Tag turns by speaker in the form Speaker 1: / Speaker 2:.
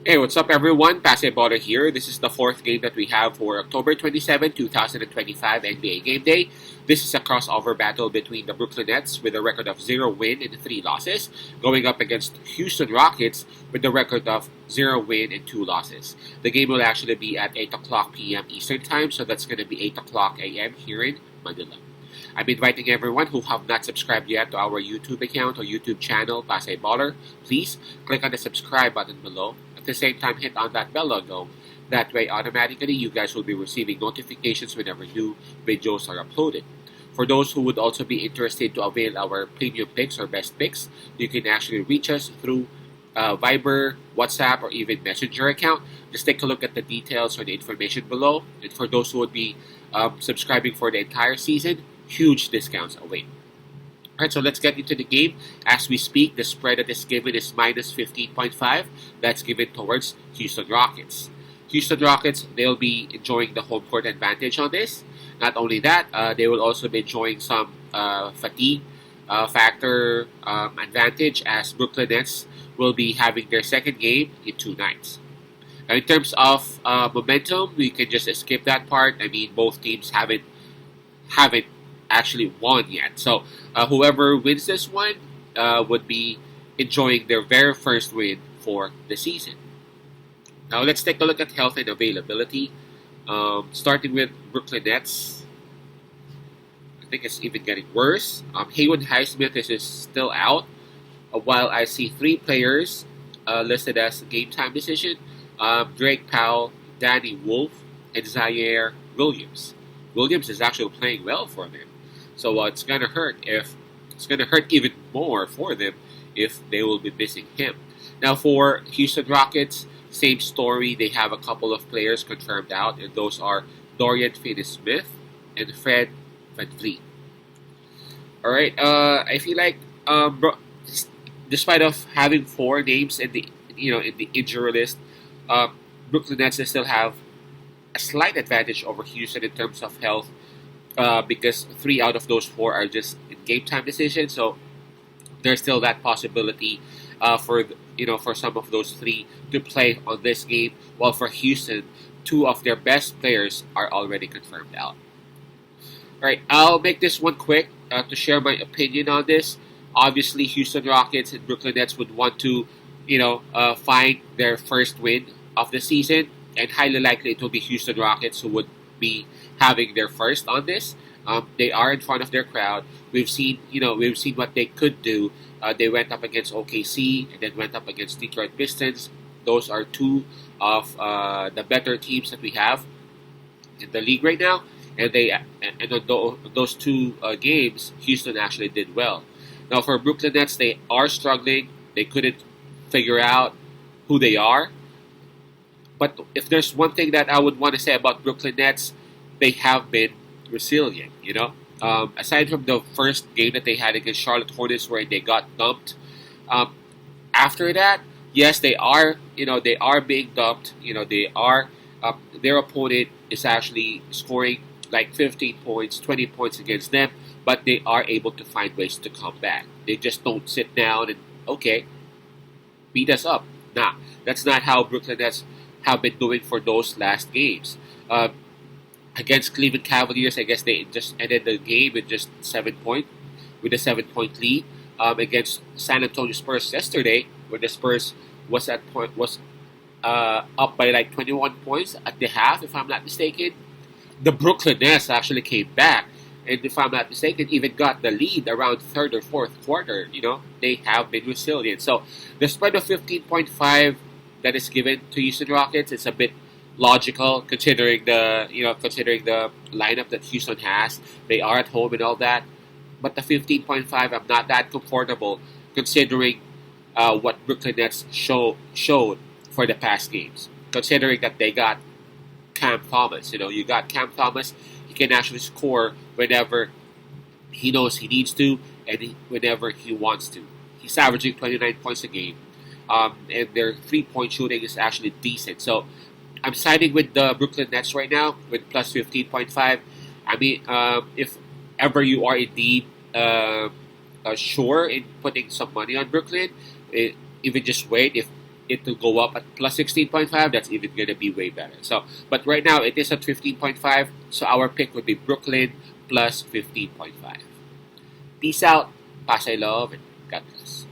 Speaker 1: Hey, what's up, everyone? Basketballer here. This is the fourth game that we have for October 27, 2025 NBA Game Day. This is a crossover battle between the Brooklyn Nets with a record of 0 win and 3 losses, going up against Houston Rockets with a record of 0 win and 2 losses. The game will actually be at 8 o'clock p.m. Eastern Time, so that's going to be 8 o'clock a.m. here in Manila. I'm inviting everyone who have not subscribed yet to our YouTube account or YouTube channel, Pasay Baller. Please click on the subscribe button below. At the same time, hit on that bell logo. That way, automatically, you guys will be receiving notifications whenever new videos are uploaded. For those who would also be interested to avail our premium picks or best picks, you can actually reach us through Viber, WhatsApp, or even Messenger account. Just take a look at the details or the information below. And for those who would be subscribing for the entire season, huge discounts await. Alright, so let's get into the game. As we speak, the spread that is given is minus 15.5. That's given towards Houston Rockets. Houston Rockets, they'll be enjoying the home court advantage on this. Not only that, they will also be enjoying some fatigue factor advantage as Brooklyn Nets will be having their second game in 2 nights. Now, in terms of momentum, we can just skip that part. I mean, both teams haven't actually won yet. So whoever wins this one would be enjoying their very first win for the season. Now let's take a look at health and availability. Starting with Brooklyn Nets, I think it's even getting worse. Haywood Highsmith is still out, while I see 3 players listed as game time decision. Drake Powell, Danny Wolf, and Zaire Williams. Williams is actually playing well for them. So it's gonna hurt even more for them if they will be missing him. Now for Houston Rockets, same story. They have a couple of players confirmed out, and those are Dorian Finney-Smith and Fred VanVleet. All right. I feel like despite of having 4 names in the injury list, Brooklyn Nets still have a slight advantage over Houston in terms of health. Because 3 out of those 4 are just in game time decisions, so there's still that possibility for some of those 3 to play on this game. While for Houston, 2 of their best players are already confirmed out. All right, I'll make this one quick to share my opinion on this. Obviously, Houston Rockets and Brooklyn Nets would want to, find their first win of the season, and highly likely it will be Houston Rockets who would be having their first on this. They are in front of their crowd. We've seen what they could do. They went up against OKC and then went up against Detroit Pistons. Those are 2 of the better teams that we have in the league right now. And on those 2 games, Houston actually did well. Now for Brooklyn Nets, they are struggling. They couldn't figure out who they are. But if there's one thing that I would want to say about Brooklyn Nets, they have been resilient. Aside from the first game that they had against Charlotte Hornets, where they got dumped, after that, yes, they are being dumped. Their opponent is actually scoring like 15 points, 20 points against them, but they are able to find ways to come back. They just don't sit down and beat us up. Nah, that's not how Brooklyn Nets have been doing for those last games. Against Cleveland Cavaliers, I guess they just ended the game with just 7 points, with a 7-point lead. Against San Antonio Spurs yesterday, where the Spurs was up by like 21 points at the half, if I'm not mistaken. The Brooklyn Nets actually came back, and if I'm not mistaken, even got the lead around 3rd or 4th quarter. They have been resilient. So the spread of 15.5 that is given to Houston Rockets, it's a bit logical considering the lineup that Houston has. They are at home and all that, but the 15.5, I'm not that comfortable considering what Brooklyn Nets showed for the past games. Considering that they got Cam Thomas, you got Cam Thomas, he can actually score whenever he knows he needs to and whenever he wants to. He's averaging 29 points a game. And their 3-point shooting is actually decent. So I'm siding with the Brooklyn Nets right now with plus 15.5. I mean, if ever you are indeed sure in putting some money on Brooklyn, even just wait. If it to go up at plus 16.5, that's even going to be way better. So, but right now it is at 15.5, so our pick would be Brooklyn plus 15.5. Peace out, Pasay love, and God bless.